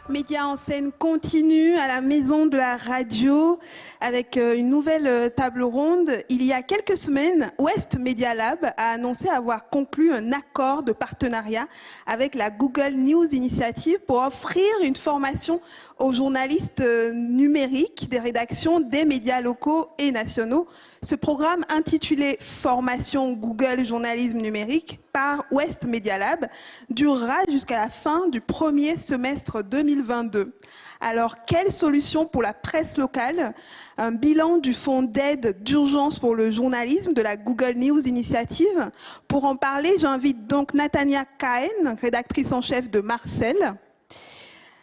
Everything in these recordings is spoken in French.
Média en scène continue à la Maison de la Radio avec une nouvelle table ronde. Il y a quelques semaines, West Media Lab a annoncé avoir conclu un accord de partenariat avec la Google News Initiative pour offrir une formation aux journalistes numériques des rédactions des médias locaux et nationaux. Ce programme intitulé Formation Google Journalisme Numérique par West Media Lab durera jusqu'à la fin du premier semestre 2022. Alors, quelle solution pour la presse locale? Un bilan du fonds d'aide d'urgence pour le journalisme de la Google News Initiative. Pour en parler, j'invite donc Natania Cahen, rédactrice en chef de Marcel.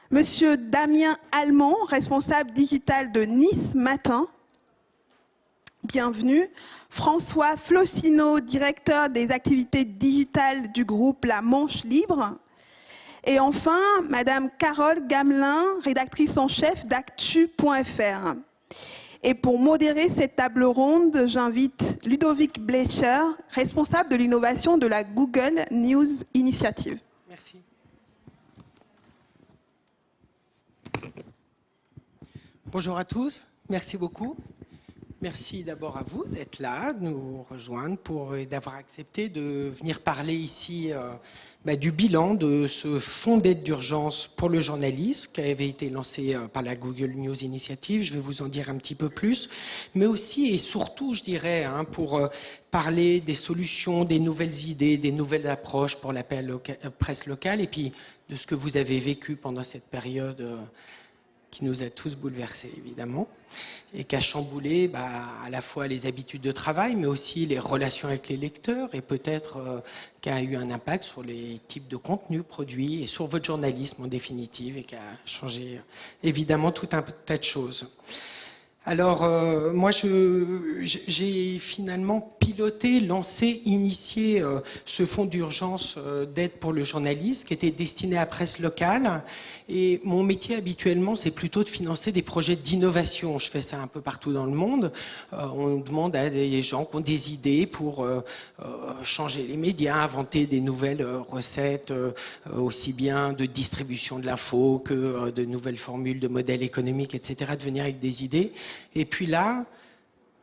Monsieur Damien Allemand, responsable digital de Nice Matin. Bienvenue. François Flossino, directeur des activités digitales du groupe La Manche Libre. Et enfin, Madame Carole Gamelin, rédactrice en chef d'actu.fr. Et pour modérer cette table ronde, j'invite Ludovic Blecher, responsable de l'innovation de la Google News Initiative. Merci. Bonjour à tous, merci beaucoup. Merci d'abord à vous d'être là, de nous rejoindre et d'avoir accepté de venir parler ici du bilan de ce fonds d'aide d'urgence pour le journalisme qui avait été lancé par la Google News Initiative. Je vais vous en dire un petit peu plus, mais aussi et surtout, je dirais, pour parler des solutions, des nouvelles idées, des nouvelles approches pour la presse locale et puis de ce que vous avez vécu pendant cette période qui nous a tous bouleversés, évidemment, et qui a chamboulé à la fois les habitudes de travail, mais aussi les relations avec les lecteurs, et peut-être qui a eu un impact sur les types de contenus produits et sur votre journalisme en définitive, et qui a changé évidemment tout un tas de choses. Alors, moi, j'ai finalement piloté, lancé, initié ce fonds d'urgence d'aide pour le journalisme qui était destiné à la presse locale. Et mon métier habituellement, c'est plutôt de financer des projets d'innovation. Je fais ça un peu partout dans le monde. On demande à des gens qui ont des idées pour changer les médias, inventer des nouvelles recettes, aussi bien de distribution de l'info que de nouvelles formules de modèles économiques, etc., de venir avec des idées. Et puis là,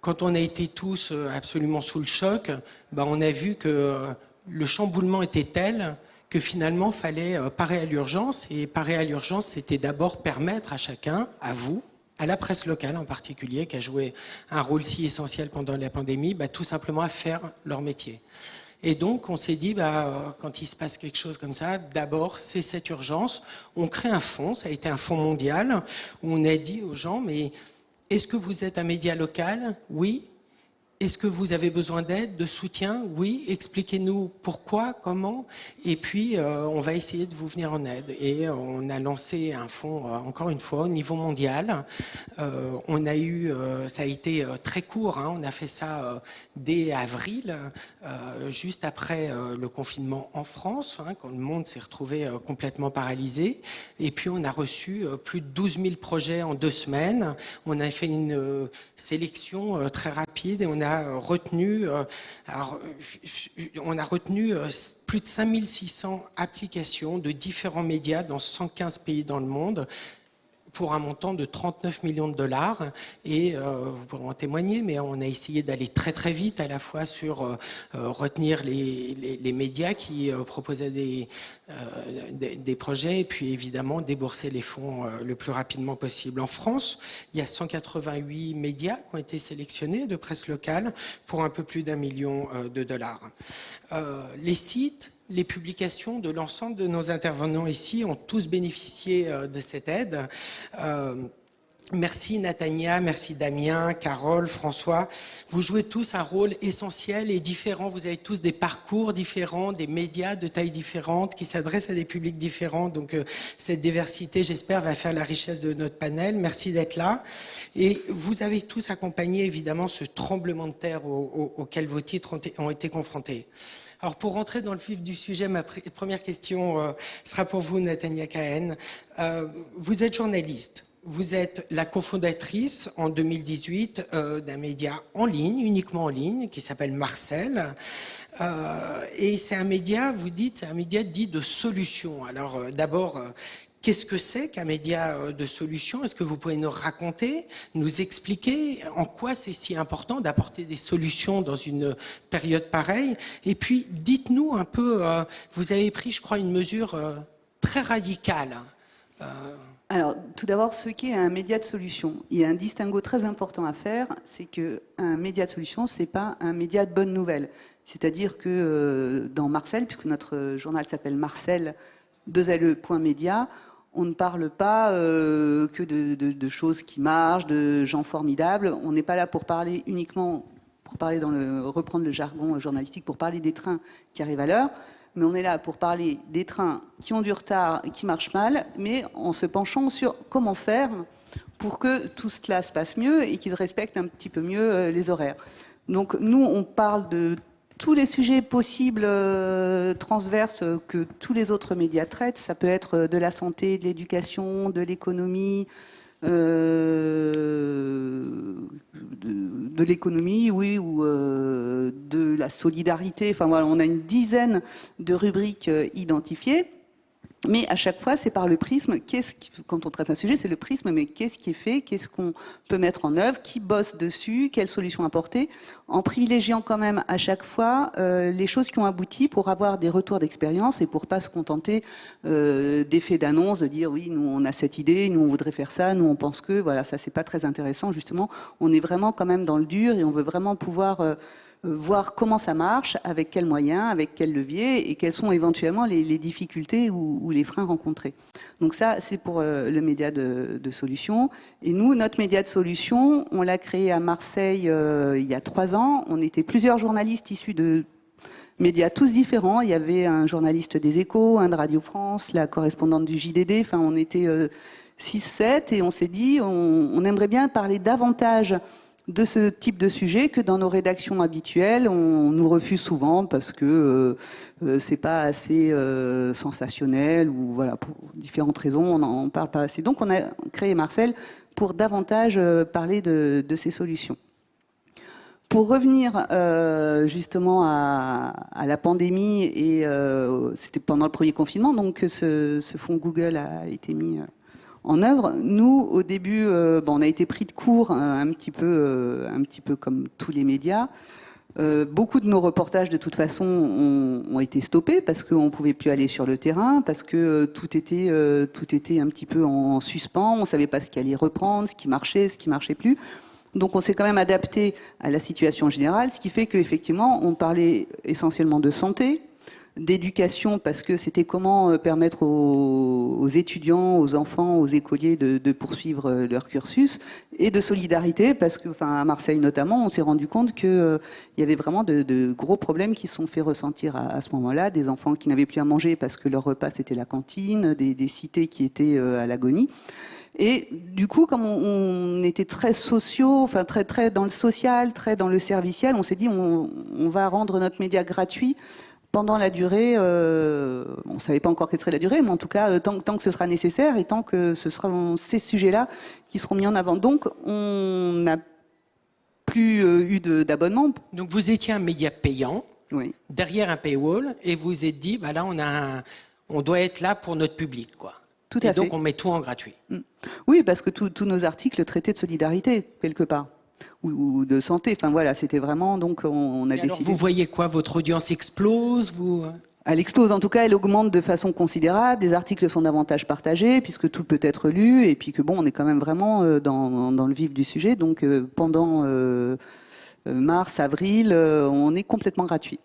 quand on a été tous absolument sous le choc, on a vu que le chamboulement était tel que finalement, il fallait parer à l'urgence. Et parer à l'urgence, c'était d'abord permettre à chacun, à vous, à la presse locale en particulier, qui a joué un rôle si essentiel pendant la pandémie, tout simplement à faire leur métier. Et donc, on s'est dit, quand il se passe quelque chose comme ça, d'abord, c'est cette urgence. On crée un fonds, ça a été un fonds mondial, où on a dit aux gens, mais est-ce que vous êtes un média local? Oui. Est-ce que vous avez besoin d'aide, de soutien? Oui. Expliquez-nous pourquoi, comment. Et puis, on va essayer de vous venir en aide. Et on a lancé un fonds, encore une fois, au niveau mondial. On a eu, ça a été très court, on a fait ça dès avril, juste après le confinement en France, quand le monde s'est retrouvé complètement paralysé. Et puis, on a reçu plus de 12 000 projets en 2 semaines. On a fait une sélection très rapide et on a retenu, plus de 5600 applications de différents médias dans 115 pays dans le monde pour un montant de 39 millions de dollars. Et vous pourrez en témoigner, mais on a essayé d'aller très très vite à la fois sur retenir les médias qui proposaient des projets et puis évidemment débourser les fonds le plus rapidement possible. En France, il y a 188 médias qui ont été sélectionnés de presse locale pour un peu plus d'1 million de dollars. Les sites, les publications de l'ensemble de nos intervenants ici ont tous bénéficié de cette aide. Merci Natania, merci Damien, Carole, François. Vous jouez tous un rôle essentiel et différent. Vous avez tous des parcours différents, des médias de tailles différentes qui s'adressent à des publics différents. Donc cette diversité, j'espère, va faire la richesse de notre panel. Merci d'être là. Et vous avez tous accompagné évidemment ce tremblement de terre auquel vos titres ont été confrontés. Alors pour rentrer dans le vif du sujet, ma première question sera pour vous, Natania Cahen. Vous êtes journaliste. Vous êtes la cofondatrice en 2018 d'un média en ligne, uniquement en ligne, qui s'appelle Marcel. Et c'est un média, vous dites, c'est un média dit de solution. Alors d'abord, qu'est-ce que c'est qu'un média de solution? Est-ce que vous pouvez nous raconter, nous expliquer en quoi c'est si important d'apporter des solutions dans une période pareille? Et puis, dites-nous un peu, vous avez pris, je crois, une mesure très radicale. Alors, tout d'abord, ce qu'est un média de solution. Il y a un distinguo très important à faire, c'est qu'un média de solution, c'est pas un média de bonnes nouvelles. C'est-à-dire que dans Marcel, puisque notre journal s'appelle Marcel, 2le.media, on ne parle pas que de choses qui marchent, de gens formidables. On n'est pas là pour parler uniquement, reprendre le jargon journalistique, pour parler des trains qui arrivent à l'heure. Mais on est là pour parler des trains qui ont du retard et qui marchent mal, mais en se penchant sur comment faire pour que tout cela se passe mieux et qu'ils respectent un petit peu mieux les horaires. Donc nous, on parle de tous les sujets possibles transverses que tous les autres médias traitent. Ça peut être de la santé, de l'éducation, de l'économie, de l'économie, oui, ou de la solidarité. Enfin voilà, on a une dizaine de rubriques identifiées. Mais à chaque fois, c'est par le prisme. Quand on traite un sujet, c'est le prisme. Mais qu'est-ce qui est fait? Qu'est-ce qu'on peut mettre en œuvre? Qui bosse dessus? Quelles solutions apporter? En privilégiant quand même à chaque fois les choses qui ont abouti pour avoir des retours d'expérience et pour pas se contenter d'effets d'annonce, de dire oui, nous on a cette idée, nous on voudrait faire ça, nous on pense que voilà, ça c'est pas très intéressant. Justement, on est vraiment quand même dans le dur et on veut vraiment pouvoir voir comment ça marche, avec quels moyens, avec quels leviers et quelles sont éventuellement les difficultés ou les freins rencontrés. Donc ça, c'est pour le média de solution. Et nous, notre média de solution, on l'a créé à Marseille il y a 3 ans. On était plusieurs journalistes issus de médias tous différents. Il y avait un journaliste des Échos, un de Radio France, la correspondante du JDD. Enfin, on était 6-7 et on s'est dit, on aimerait bien parler davantage de ce type de sujet que dans nos rédactions habituelles, on nous refuse souvent parce que c'est pas assez sensationnel ou voilà, pour différentes raisons, on n'en parle pas assez. Donc on a créé Marcel pour davantage parler de ces solutions. Pour revenir justement à la pandémie, et c'était pendant le premier confinement, donc ce fonds Google a été mis en œuvre. Nous, au début, on a été pris de court un petit peu comme tous les médias. Beaucoup de nos reportages, de toute façon, ont été stoppés parce qu'on ne pouvait plus aller sur le terrain, parce que tout était un petit peu en suspens. On ne savait pas ce qui allait reprendre, ce qui marchait plus. Donc on s'est quand même adapté à la situation générale, ce qui fait qu'effectivement, on parlait essentiellement de santé, d'éducation, parce que c'était comment permettre aux étudiants, aux enfants, aux écoliers de poursuivre leur cursus, et de solidarité, parce que, enfin, à Marseille notamment, on s'est rendu compte qu'il y avait vraiment de gros problèmes qui se sont fait ressentir à ce moment-là, des enfants qui n'avaient plus à manger parce que leur repas c'était la cantine, des cités qui étaient à l'agonie. Et du coup, comme on était très sociaux, enfin très dans le social, très dans le serviciel, on s'est dit on va rendre notre média gratuit pendant la durée, on ne savait pas encore quelle serait la durée, mais en tout cas, tant que ce sera nécessaire et tant que ce sera ces sujets-là qui seront mis en avant. Donc, on n'a plus eu d'abonnement. Donc, vous étiez un média payant, oui, derrière un paywall, et vous vous êtes dit, bah là, on doit être là pour notre public, quoi. Tout à fait. Et donc, on met tout en gratuit. Oui, parce que tous nos articles traitaient de solidarité, quelque part. Ou de santé, enfin voilà, c'était vraiment, donc on a décidé... Alors, vous voyez quoi? Votre audience explose? Elle explose, en tout cas, elle augmente de façon considérable, les articles sont davantage partagés, puisque tout peut être lu, et puis que bon, on est quand même vraiment dans le vif du sujet, donc pendant mars, avril, on est complètement gratuit.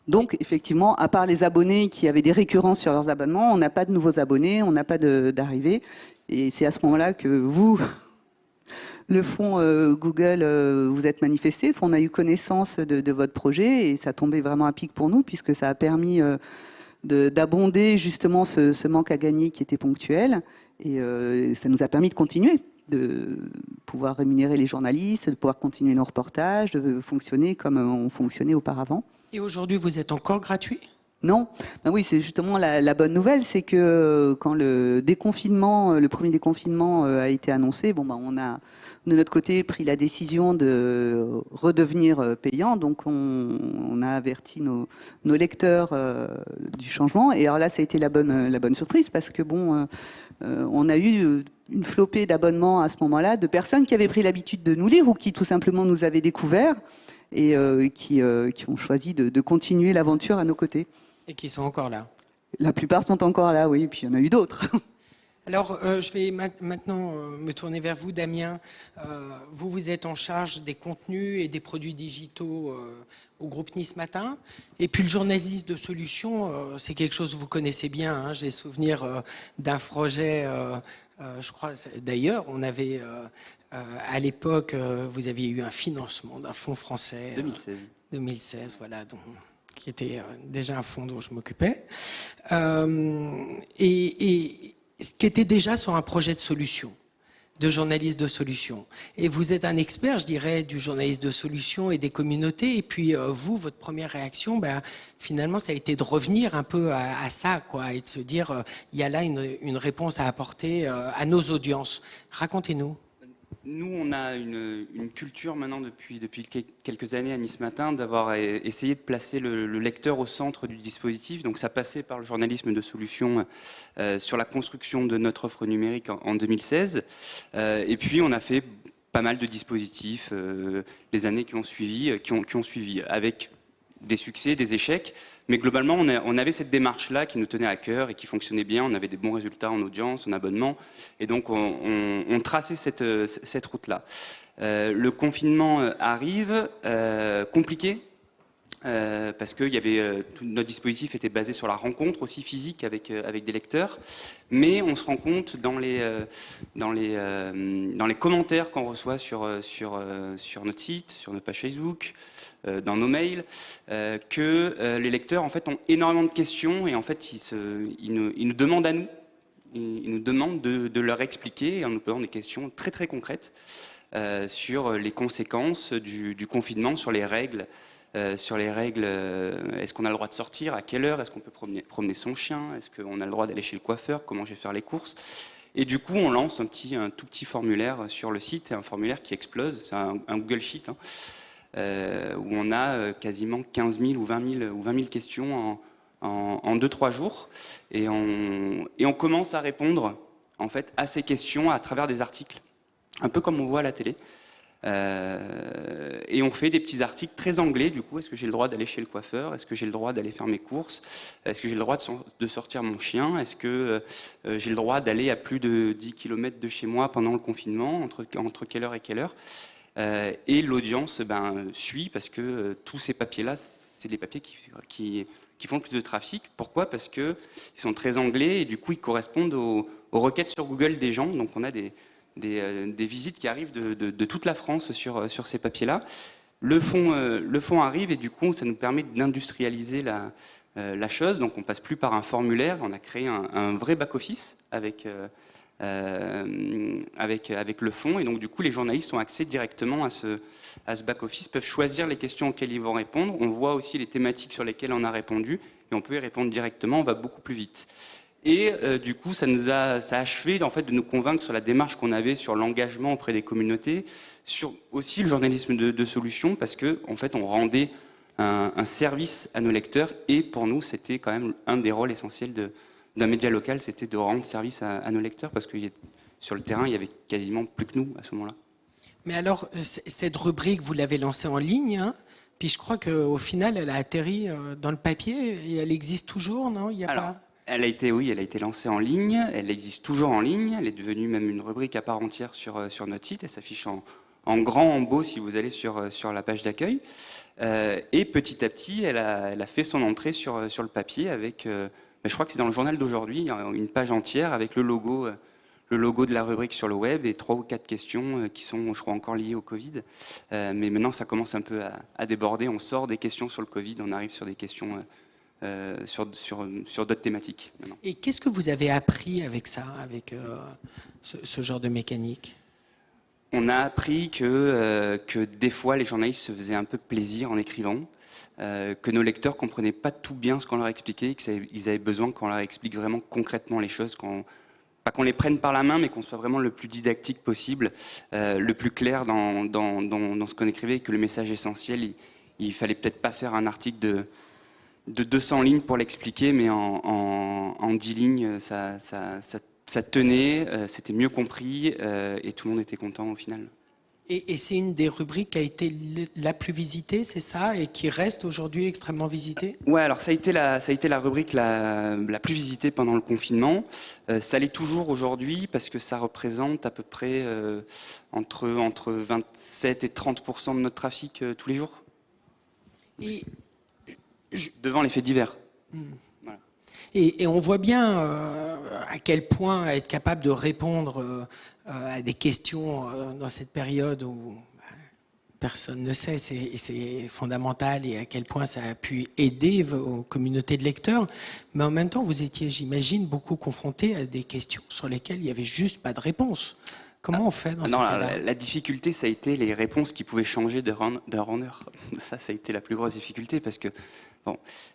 Donc, effectivement, à part les abonnés qui avaient des récurrences sur leurs abonnements, on n'a pas de nouveaux abonnés, on n'a pas d'arrivée. Et c'est à ce moment-là que vous, le fonds Google, vous êtes manifesté. On a eu connaissance de votre projet et ça tombait vraiment à pic pour nous puisque ça a permis d'abonder justement ce manque à gagner qui était ponctuel. Et ça nous a permis de continuer, de pouvoir rémunérer les journalistes, de pouvoir continuer nos reportages, de fonctionner comme on fonctionnait auparavant. Et aujourd'hui, vous êtes encore gratuit ? Non, ben oui, c'est justement la bonne nouvelle, c'est que quand le premier déconfinement a été annoncé, bon ben on a de notre côté pris la décision de redevenir payant, donc on a averti nos lecteurs du changement. Et alors là, ça a été la bonne surprise parce que bon, on a eu une flopée d'abonnements à ce moment-là de personnes qui avaient pris l'habitude de nous lire ou qui tout simplement nous avaient découvert et qui ont choisi de continuer l'aventure à nos côtés. Et qui sont encore là. La plupart sont encore là, oui, et puis il y en a eu d'autres. Alors, je vais maintenant me tourner vers vous, Damien. Vous êtes en charge des contenus et des produits digitaux au groupe Nice Matin. Et puis le journaliste de solution, c'est quelque chose que vous connaissez bien. Hein. J'ai souvenir d'un projet, je crois, d'ailleurs, on avait... à l'époque, vous aviez eu un financement d'un fonds français. 2016, voilà, qui était déjà un fonds dont je m'occupais. Et qui était déjà sur un projet de solution, de journaliste de solution. Et vous êtes un expert, je dirais, du journaliste de solution et des communautés. Et puis vous, votre première réaction, finalement, ça a été de revenir un peu à ça, quoi, et de se dire, il y a là une réponse à apporter à nos audiences. Racontez-nous. Nous, on a une culture maintenant depuis quelques années à Nice Matin d'avoir essayé de placer le lecteur au centre du dispositif. Donc ça passait par le journalisme de solution sur la construction de notre offre numérique en 2016. Et puis on a fait pas mal de dispositifs les années qui ont suivi, avec des succès, des échecs. Mais globalement, on avait cette démarche-là qui nous tenait à cœur et qui fonctionnait bien. On avait des bons résultats en audience, en abonnement. Et donc, on traçait cette route-là. Le confinement arrive, compliqué, parce que tout notre dispositif était basé sur la rencontre aussi physique avec des lecteurs. Mais on se rend compte dans les commentaires qu'on reçoit sur notre site, sur nos pages Facebook, dans nos mails, que les lecteurs en fait ont énormément de questions et en fait ils nous demandent à nous, ils nous demandent de leur expliquer en nous posant des questions très très concrètes sur les conséquences du confinement, sur les règles. Est-ce qu'on a le droit de sortir, à quelle heure, est-ce qu'on peut promener son chien, est-ce qu'on a le droit d'aller chez le coiffeur, comment je vais faire les courses. Et du coup, on lance un tout petit formulaire sur le site, un formulaire qui explose, c'est un Google Sheet, où on a quasiment 15 000 ou 20 000 questions en 2-3 jours. Et on commence à répondre en fait, à ces questions à travers des articles, un peu comme on voit à la télé. Et on fait des petits articles très anglais, du coup, est-ce que j'ai le droit d'aller chez le coiffeur, est-ce que j'ai le droit d'aller faire mes courses, est-ce que j'ai le droit de sortir mon chien, est-ce que j'ai le droit d'aller à plus de 10 km de chez moi pendant le confinement, entre quelle heure et quelle heure. Et l'audience suit parce que tous ces papiers-là, c'est les papiers qui font le plus de trafic. Pourquoi ? Parce qu'ils sont très anglais et du coup ils correspondent aux requêtes sur Google des gens, donc on a des visites qui arrivent de toute la France sur ces papiers-là. Le fonds arrive et du coup, ça nous permet d'industrialiser la chose. Donc, on passe plus par un formulaire. On a créé un vrai back-office avec le fonds. Et donc, du coup, les journalistes ont accès directement à ce back-office, peuvent choisir les questions auxquelles ils vont répondre. On voit aussi les thématiques sur lesquelles on a répondu et on peut y répondre directement. On va beaucoup plus vite. Et du coup, ça a achevé en fait, de nous convaincre sur la démarche qu'on avait sur l'engagement auprès des communautés, sur aussi le journalisme de solution, parce que en fait, on rendait un service à nos lecteurs. Et pour nous, c'était quand même un des rôles essentiels d'un média local, c'était de rendre service à nos lecteurs, parce que sur le terrain, il y avait quasiment plus que nous à ce moment-là. Mais alors, cette rubrique, vous l'avez lancée en ligne, hein, puis je crois qu'au final, elle a atterri dans le papier, et elle existe toujours, non ? Il y a pas... Elle a été lancée en ligne, elle existe toujours en ligne, elle est devenue même une rubrique à part entière sur notre site, elle s'affiche en en grand en beau si vous allez sur la page d'accueil. Et petit à petit, elle a fait son entrée sur le papier avec, je crois que c'est dans le journal d'aujourd'hui, une page entière avec le logo de la rubrique sur le web et 3 ou 4 questions qui sont, je crois, encore liées au Covid. Mais maintenant, ça commence un peu à déborder. On sort des questions sur le Covid, on arrive sur des questions sur d'autres thématiques. Maintenant. Et qu'est-ce que vous avez appris avec ça, avec ce genre de mécanique ? On a appris que des fois, les journalistes se faisaient un peu plaisir en écrivant, que nos lecteurs comprenaient pas tout bien ce qu'on leur expliquait, qu'ils avaient besoin qu'on leur explique vraiment concrètement les choses, pas qu'on les prenne par la main, mais qu'on soit vraiment le plus didactique possible, le plus clair dans ce qu'on écrivait, que le message essentiel, il fallait peut-être pas faire un article de 200 lignes pour l'expliquer, mais en 10 lignes, ça tenait, c'était mieux compris, et tout le monde était content au final. Et c'est une des rubriques qui a été la plus visitée, c'est ça, et qui reste aujourd'hui extrêmement visitée ? Ouais, alors ça a été la rubrique la plus visitée pendant le confinement. Ça l'est toujours aujourd'hui parce que ça représente à peu près entre 27 et 30% de notre trafic tous les jours. Et devant les faits divers. Voilà. Et on voit bien à quel point être capable de répondre à des questions dans cette période où personne ne sait, c'est fondamental, et à quel point ça a pu aider vos communautés de lecteurs. Mais en même temps, vous étiez, j'imagine, beaucoup confrontés à des questions sur lesquelles il n'y avait juste pas de réponse. Comment on fait dans ce cas-là ? La difficulté, ça a été les réponses qui pouvaient changer d'heure en heure. Ça a été la plus grosse difficulté parce que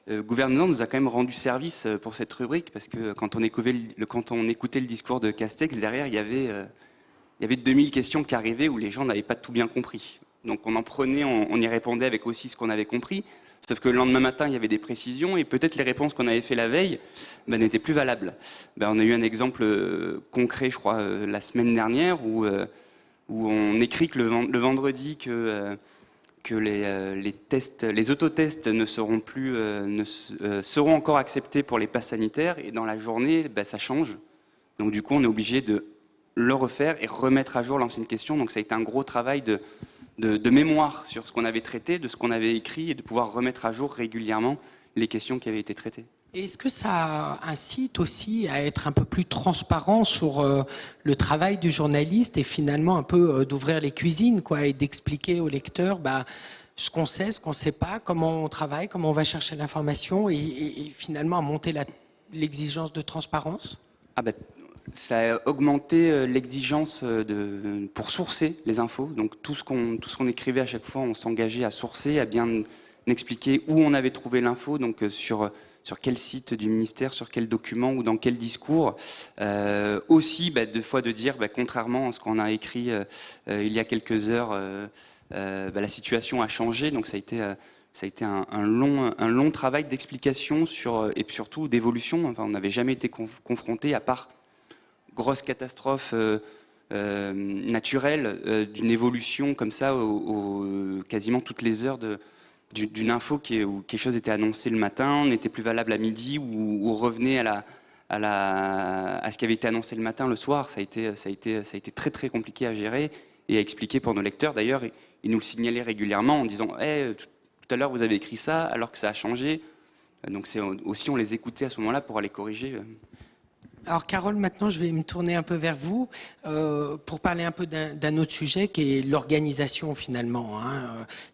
le gouvernement nous a quand même rendu service pour cette rubrique parce que quand on écoutait le discours de Castex, derrière, il y avait 2000 questions qui arrivaient où les gens n'avaient pas tout bien compris. Donc on en prenait, on y répondait avec aussi ce qu'on avait compris. Sauf que le lendemain matin, il y avait des précisions et peut-être les réponses qu'on avait fait la veille n'étaient plus valables. On a eu un exemple concret, je crois, la semaine dernière où on écrit que le vendredi que les autotests ne seront plus, seront encore acceptés pour les passes sanitaires et dans la journée, ça change. Donc du coup, on est obligé de le refaire et remettre à jour l'ancienne question. Donc ça a été un gros travail de mémoire sur ce qu'on avait traité, de ce qu'on avait écrit et de pouvoir remettre à jour régulièrement les questions qui avaient été traitées. Et est-ce que ça incite aussi à être un peu plus transparent sur le travail du journaliste et finalement un peu d'ouvrir les cuisines, quoi, et d'expliquer aux lecteurs ce qu'on sait, ce qu'on ne sait pas, comment on travaille, comment on va chercher l'information et finalement à monter l'exigence de transparence ? Ça a augmenté l'exigence pour sourcer les infos. Donc tout ce qu'on écrivait à chaque fois, on s'engageait à sourcer, à bien expliquer où on avait trouvé l'info, donc sur quel site du ministère, sur quel document ou dans quel discours. Aussi, des fois de dire, contrairement à ce qu'on a écrit il y a quelques heures, la situation a changé. Donc ça a été un long travail d'explication et surtout d'évolution. Enfin, on n'avait jamais été confronté, à part grosse catastrophe naturelle, d'une évolution comme ça quasiment toutes les heures d'une info où quelque chose était annoncé le matin, n'était plus valable à midi ou revenait à ce qui avait été annoncé le matin le soir. Ça a été très très compliqué à gérer et à expliquer pour nos lecteurs. D'ailleurs, ils nous le signalaient régulièrement en disant tout à l'heure vous avez écrit ça alors que ça a changé. Donc c'est aussi, on les écoutait à ce moment-là pour aller corriger. Alors Carole, maintenant je vais me tourner un peu vers vous pour parler un peu d'un autre sujet qui est l'organisation finalement.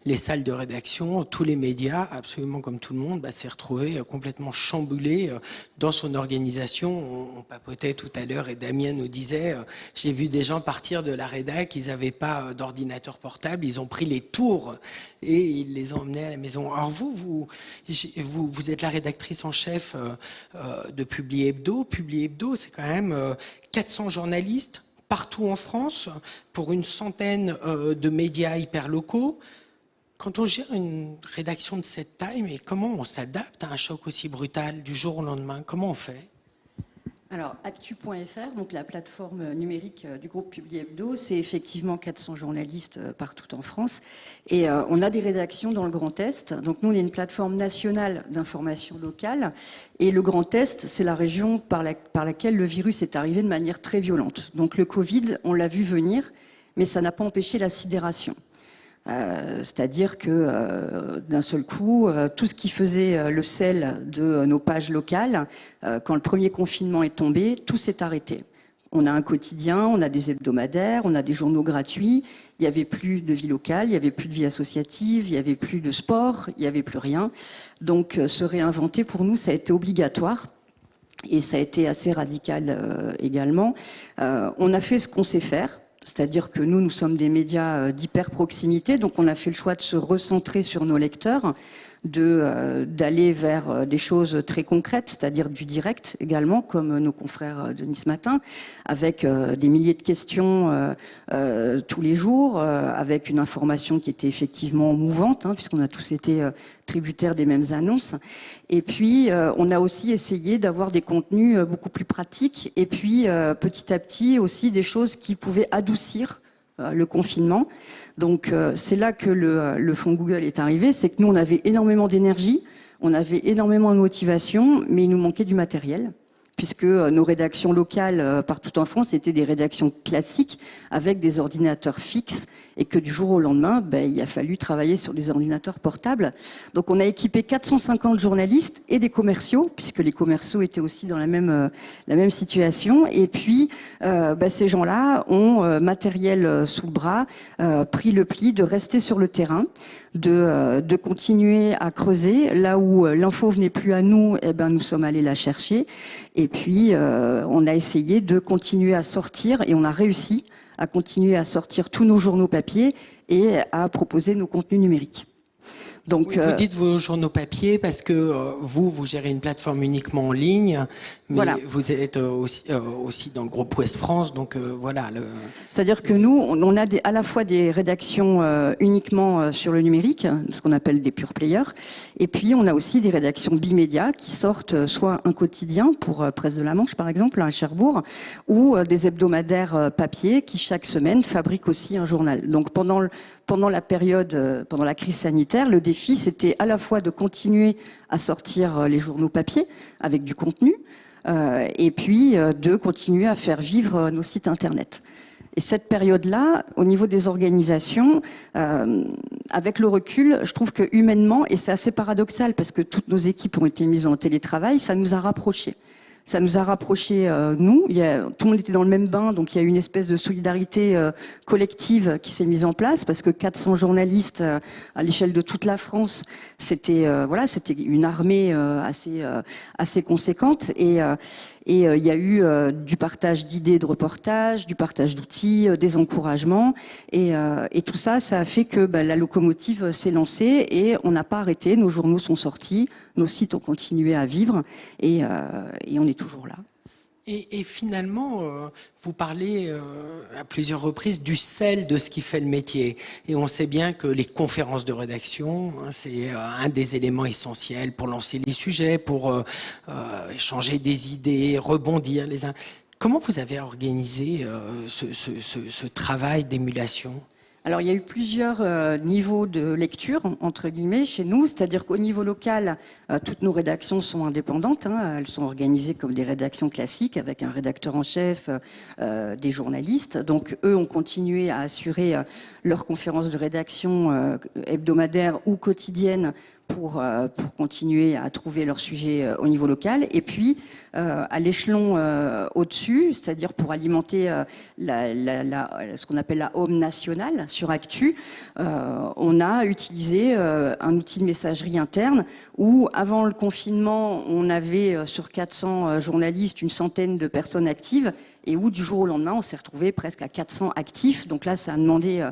Les salles de rédaction, tous les médias, absolument comme tout le monde, s'est retrouvé complètement chamboulé dans son organisation. On papotait tout à l'heure et Damien nous disait j'ai vu des gens partir de la rédac, ils n'avaient pas d'ordinateur portable, ils ont pris les tours et ils les ont emmenés à la maison. Alors vous êtes la rédactrice en chef de Publi Hebdo. Publi Hebdo, c'est quand même 400 journalistes partout en France pour une centaine de médias hyper locaux. Quand on gère une rédaction de cette taille, mais comment on s'adapte à un choc aussi brutal du jour au lendemain ? Comment on fait ? Alors, actu.fr, donc la plateforme numérique du groupe Publi Hebdo, c'est effectivement 400 journalistes partout en France. Et on a des rédactions dans le Grand Est. Donc nous, on est une plateforme nationale d'information locale. Et le Grand Est, c'est la région par laquelle le virus est arrivé de manière très violente. Donc le Covid, on l'a vu venir. mais ça n'a pas empêché la sidération. C'est-à-dire que d'un seul coup, tout ce qui faisait le sel de nos pages locales, quand le premier confinement est tombé, tout s'est arrêté. On a un quotidien, on a des hebdomadaires, on a des journaux gratuits. Il n'y avait plus de vie locale, il n'y avait plus de vie associative, il n'y avait plus de sport, il n'y avait plus rien. Donc se réinventer, pour nous, ça a été obligatoire. Et ça a été assez radical également. On a fait ce qu'on sait faire. C'est-à-dire que nous sommes des médias d'hyper-proximité, donc on a fait le choix de se recentrer sur nos lecteurs, d'aller vers des choses très concrètes, c'est-à-dire du direct également, comme nos confrères de Nice Matin, avec des milliers de questions tous les jours, avec une information qui était effectivement mouvante, puisqu'on a tous été tributaires des mêmes annonces. Et puis, on a aussi essayé d'avoir des contenus beaucoup plus pratiques, et puis petit à petit aussi des choses qui pouvaient adoucir le confinement. Donc c'est là que le fonds Google est arrivé, c'est que nous on avait énormément d'énergie, on avait énormément de motivation, mais il nous manquait du matériel, puisque nos rédactions locales partout en France étaient des rédactions classiques avec des ordinateurs fixes, et que du jour au lendemain, il a fallu travailler sur des ordinateurs portables. Donc on a équipé 450 journalistes et des commerciaux, puisque les commerciaux étaient aussi dans la même situation. Et puis ces gens-là ont matériel sous le bras, pris le pli de rester sur le terrain, de continuer à creuser. Là où l'info venait plus à nous, nous sommes allés la chercher. Et puis on a essayé de continuer à sortir, et on a réussi à continuer à sortir tous nos journaux papier et à proposer nos contenus numériques. Donc, vous dites vos journaux papier parce que vous gérez une plateforme uniquement en ligne, mais voilà. Vous êtes aussi dans le groupe Ouest France, donc voilà. C'est-à-dire que nous, on a à la fois des rédactions uniquement sur le numérique, ce qu'on appelle des pure players, et puis on a aussi des rédactions bimédia qui sortent soit un quotidien pour Presse de la Manche par exemple à Cherbourg, ou des hebdomadaires papier qui chaque semaine fabriquent aussi un journal. Donc pendant la période, pendant la crise sanitaire, le défi c'était à la fois de continuer à sortir les journaux papier avec du contenu, et puis de continuer à faire vivre nos sites internet. Et cette période-là, au niveau des organisations, avec le recul, je trouve que humainement, et c'est assez paradoxal parce que toutes nos équipes ont été mises en télétravail, ça nous a rapprochés. Ça nous a rapprochés, nous. Tout le monde était dans le même bain, donc il y a eu une espèce de solidarité collective qui s'est mise en place, parce que 400 journalistes à l'échelle de toute la France, c'était une armée assez conséquente. Et il y a eu du partage d'idées de reportages, du partage d'outils, des encouragements, et tout ça a fait que la locomotive s'est lancée et on n'a pas arrêté. Nos journaux sont sortis, nos sites ont continué à vivre, et on est toujours là. Et finalement, vous parlez à plusieurs reprises du sel de ce qui fait le métier. Et on sait bien que les conférences de rédaction, c'est un des éléments essentiels pour lancer les sujets, pour échanger des idées, rebondir les uns. Comment vous avez organisé ce travail d'émulation ? Alors, il y a eu plusieurs niveaux de lecture, entre guillemets, chez nous. C'est-à-dire qu'au niveau local, toutes nos rédactions sont indépendantes. Elles sont organisées comme des rédactions classiques, avec un rédacteur en chef, des journalistes. Donc, eux ont continué à assurer leurs conférences de rédaction hebdomadaires ou quotidiennes pour continuer à trouver leur sujet au niveau local. Et puis, à l'échelon au-dessus, c'est-à-dire pour alimenter ce qu'on appelle la home nationale sur Actu, on a utilisé un outil de messagerie interne où, avant le confinement, on avait sur 400 journalistes une centaine de personnes actives, et où, du jour au lendemain, on s'est retrouvé presque à 400 actifs. Donc là, ça a demandé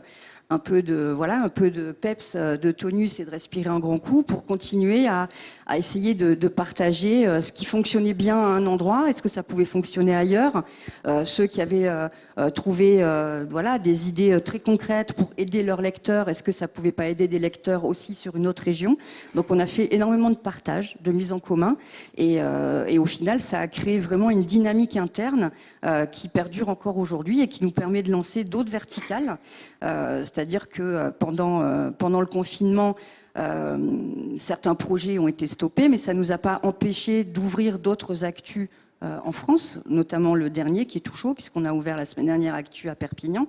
un peu de peps, de tonus, et de respirer un grand coup pour continuer à essayer de partager ce qui fonctionnait bien à un endroit. Est-ce que ça pouvait fonctionner ailleurs ? Ceux qui avaient trouvé des idées très concrètes pour aider leurs lecteurs, est-ce que ça pouvait pas aider des lecteurs aussi sur une autre région ? Donc on a fait énormément de partage, de mise en commun, et au final ça a créé vraiment une dynamique interne qui perdure encore aujourd'hui et qui nous permet de lancer d'autres verticales. C'est-à-dire que pendant le confinement, certains projets ont été stoppés, mais ça ne nous a pas empêché d'ouvrir d'autres actus en France, notamment le dernier qui est tout chaud, puisqu'on a ouvert la semaine dernière Actu à Perpignan.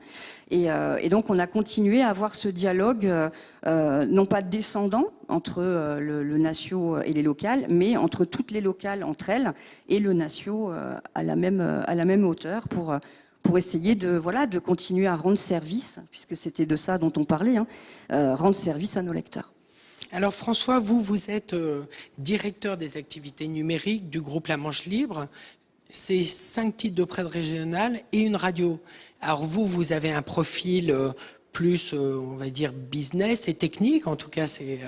Et donc on a continué à avoir ce dialogue, non pas descendant entre le natio et les locales, mais entre toutes les locales entre elles et le natio à la même hauteur pour essayer de continuer à rendre service, puisque c'était de ça dont on parlait, rendre service à nos lecteurs. Alors François, vous êtes directeur des activités numériques du groupe La Manche Libre. C'est 5 titres de presse régionale et une radio. Alors vous avez un profil plus, on va dire, business et technique. En tout cas, c'est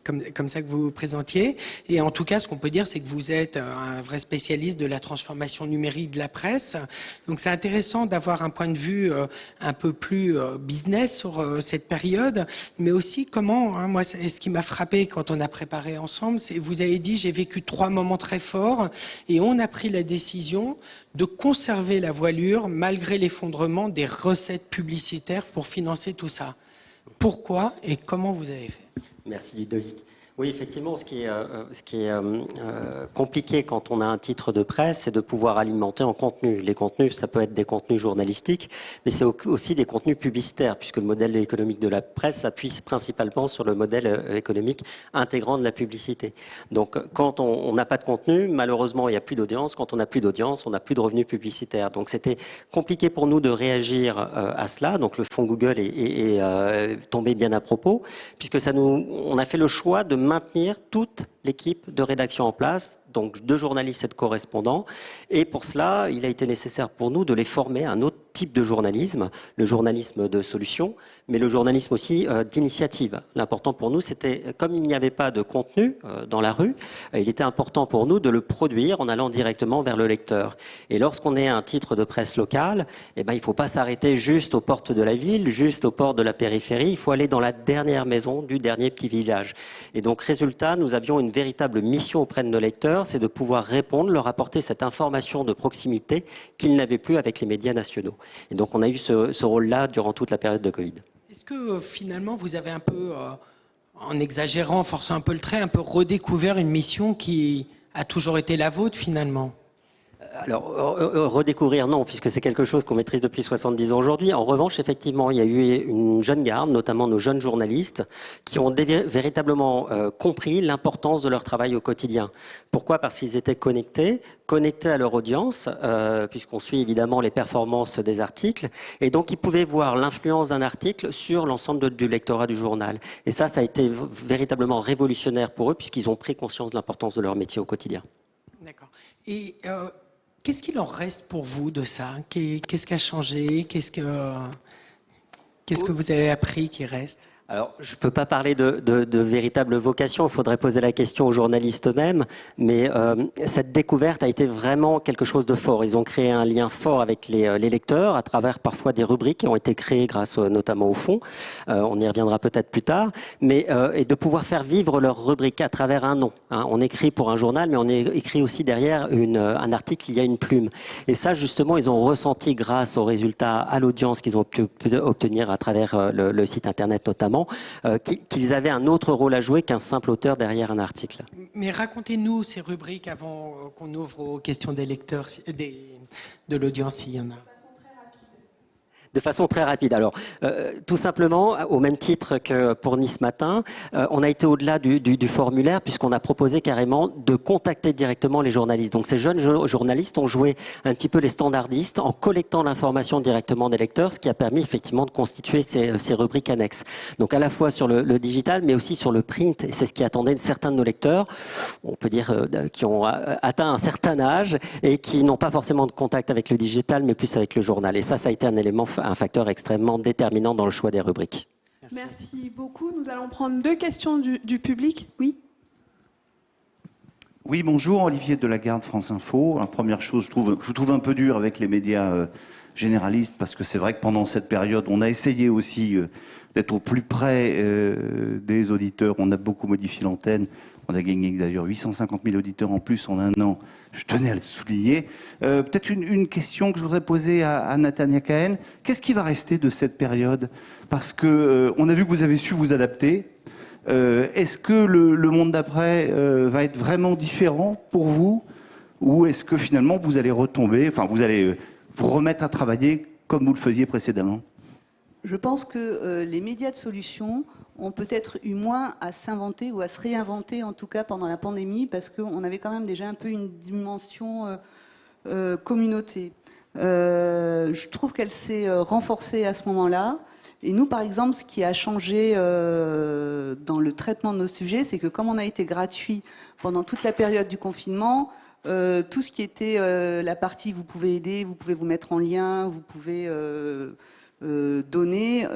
comme ça que vous vous présentiez. Et en tout cas, ce qu'on peut dire, c'est que vous êtes un vrai spécialiste de la transformation numérique de la presse. Donc, c'est intéressant d'avoir un point de vue un peu plus business sur cette période. Mais aussi, comment, moi, ce qui m'a frappé quand on a préparé ensemble, c'est vous avez dit, j'ai vécu 3 moments très forts et on a pris la décision de conserver la voilure malgré l'effondrement des recettes publicitaires pour financer tout ça. Pourquoi et comment vous avez fait? Merci Ludovic. Oui, effectivement, ce qui est compliqué quand on a un titre de presse, c'est de pouvoir alimenter en contenu. Les contenus, ça peut être des contenus journalistiques, mais c'est aussi des contenus publicitaires, puisque le modèle économique de la presse s'appuie principalement sur le modèle économique intégrant de la publicité. Donc, quand on n'a pas de contenu, malheureusement, il n'y a plus d'audience. Quand on n'a plus d'audience, on n'a plus de revenus publicitaires. Donc, c'était compliqué pour nous de réagir à cela. Donc, le fonds Google est tombé bien à propos, puisque on a fait le choix de maintenir toute l'équipe de rédaction en place, donc 2 journalistes et de correspondants. Et pour cela, il a été nécessaire pour nous de les former à un autre type de journalisme, le journalisme de solution, mais le journalisme aussi d'initiative. L'important pour nous, c'était, comme il n'y avait pas de contenu dans la rue, il était important pour nous de le produire en allant directement vers le lecteur. Et lorsqu'on est un titre de presse locale, il ne faut pas s'arrêter juste aux portes de la ville, juste aux portes de la périphérie, il faut aller dans la dernière maison du dernier petit village. Et donc, résultat, nous avions une véritable mission auprès de nos lecteurs, c'est de pouvoir répondre, leur apporter cette information de proximité qu'ils n'avaient plus avec les médias nationaux. Et donc on a eu ce rôle-là durant toute la période de Covid. Est-ce que finalement vous avez un peu, en exagérant, en forçant un peu le trait, un peu redécouvert une mission qui a toujours été la vôtre finalement? Alors, redécouvrir, non, puisque c'est quelque chose qu'on maîtrise depuis 70 ans aujourd'hui. En revanche, effectivement, il y a eu une jeune garde, notamment nos jeunes journalistes, qui ont véritablement compris l'importance de leur travail au quotidien. Pourquoi? Parce qu'ils étaient connectés à leur audience, puisqu'on suit évidemment les performances des articles, et donc ils pouvaient voir l'influence d'un article sur l'ensemble du lectorat du journal. Et ça a été véritablement révolutionnaire pour eux, puisqu'ils ont pris conscience de l'importance de leur métier au quotidien. D'accord. Et qu'est-ce qu'il en reste pour vous de ça? Qu'est-ce qui a changé? Qu'est-ce que vous avez appris qui reste? Alors, je peux pas parler de véritable vocation, il faudrait poser la question aux journalistes eux-mêmes, mais cette découverte a été vraiment quelque chose de fort. Ils ont créé un lien fort avec les lecteurs à travers parfois des rubriques qui ont été créées grâce notamment au fonds. On y reviendra peut-être plus tard, mais et de pouvoir faire vivre leur rubrique à travers un nom. Hein. On écrit pour un journal, mais on écrit aussi derrière un article, il y a une plume. Et ça, justement, ils ont ressenti grâce aux résultats, à l'audience qu'ils ont pu obtenir à travers le site internet notamment, qu'ils avaient un autre rôle à jouer qu'un simple auteur derrière un article. Mais racontez-nous ces rubriques avant qu'on ouvre aux questions des lecteurs, de l'audience, s'il y en a. De façon très rapide. Alors, tout simplement, au même titre que pour Nice Matin, on a été au-delà du formulaire puisqu'on a proposé carrément de contacter directement les journalistes. Donc, ces jeunes journalistes ont joué un petit peu les standardistes en collectant l'information directement des lecteurs, ce qui a permis effectivement de constituer ces rubriques annexes. Donc, à la fois sur le digital, mais aussi sur le print. Et c'est ce qui attendait certains de nos lecteurs, on peut dire, qui ont atteint un certain âge et qui n'ont pas forcément de contact avec le digital, mais plus avec le journal. Et ça a été un facteur extrêmement déterminant dans le choix des rubriques. Merci beaucoup. Nous allons prendre 2 questions du public. Oui. Oui, bonjour, Olivier Delagarde, France Info. La première chose, je vous trouve un peu dur avec les médias généralistes, parce que c'est vrai que pendant cette période, on a essayé aussi d'être au plus près des auditeurs. On a beaucoup modifié l'antenne. On a gagné d'ailleurs 850 000 auditeurs en plus en un an. Je tenais à le souligner. Peut-être une question que je voudrais poser à Nathania Cahen. Qu'est-ce qui va rester de cette période? Parce que on a vu que vous avez su vous adapter. Est-ce que le monde d'après va être vraiment différent pour vous? ou est-ce que finalement vous allez retomber, enfin vous allez vous remettre à travailler comme vous le faisiez précédemment? Je pense que les médias de solutions ont peut-être eu moins à s'inventer ou à se réinventer, en tout cas pendant la pandémie, parce qu'on avait quand même déjà un peu une dimension communauté. Je trouve qu'elle s'est renforcée à ce moment-là. Et nous, par exemple, ce qui a changé dans le traitement de nos sujets, c'est que comme on a été gratuit pendant toute la période du confinement, tout ce qui était la partie vous pouvez aider, vous pouvez vous mettre en lien, vous pouvez donner,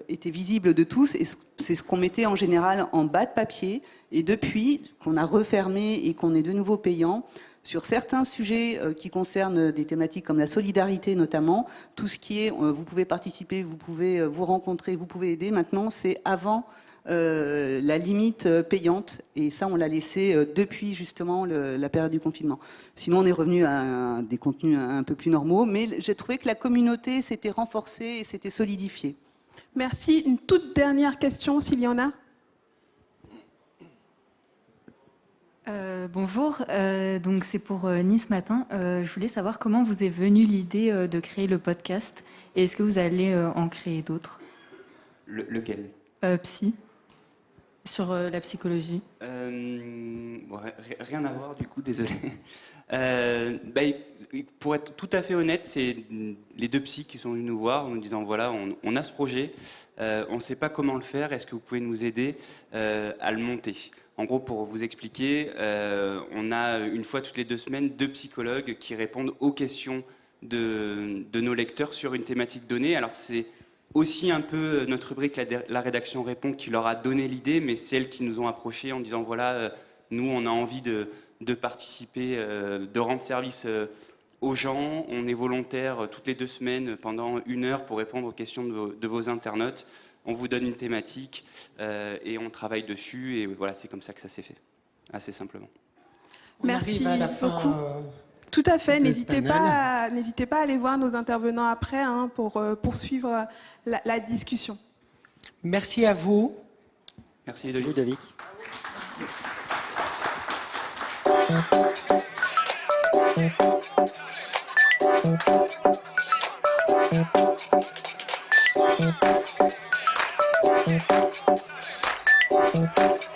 était visible de tous. Et c'est ce qu'on mettait en général en bas de papier. Et depuis qu'on a refermé et qu'on est de nouveau payant, sur certains sujets qui concernent des thématiques comme la solidarité notamment, tout ce qui est vous pouvez participer, vous pouvez vous rencontrer, vous pouvez aider, maintenant c'est avant la limite payante, et ça on l'a laissé depuis justement la période du confinement. Sinon on est revenu à des contenus un peu plus normaux, mais j'ai trouvé que la communauté s'était renforcée et s'était solidifiée. Merci. Une toute dernière question, s'il y en a. Bonjour, donc c'est pour Nice Matin. Je voulais savoir comment vous est venue l'idée de créer le podcast et est-ce que vous allez en créer d'autres? Lequel? Psy, sur la psychologie. Ouais, rien à voir du coup, désolé. Pour être tout à fait honnête, c'est les deux psys qui sont venus nous voir en nous disant voilà, on a ce projet, on ne sait pas comment le faire, est-ce que vous pouvez nous aider à le monter? En gros, pour vous expliquer, on a une fois toutes les 2 semaines 2 psychologues qui répondent aux questions de nos lecteurs sur une thématique donnée. Alors c'est aussi un peu notre rubrique La rédaction répond qui leur a donné l'idée, mais c'est elles qui nous ont approchés en disant voilà, nous on a envie de participer, de rendre service aux gens, on est volontaire toutes les 2 semaines pendant 1 heure pour répondre aux questions de vos internautes. On vous donne une thématique et on travaille dessus, et voilà, c'est comme ça que ça s'est fait, assez simplement. On Merci arrive à la fin, beaucoup. Tout à fait. de ce N'hésitez panel. pas à aller voir nos intervenants après pour poursuivre la discussion. Merci à vous. Merci Merci Ludovic. Merci.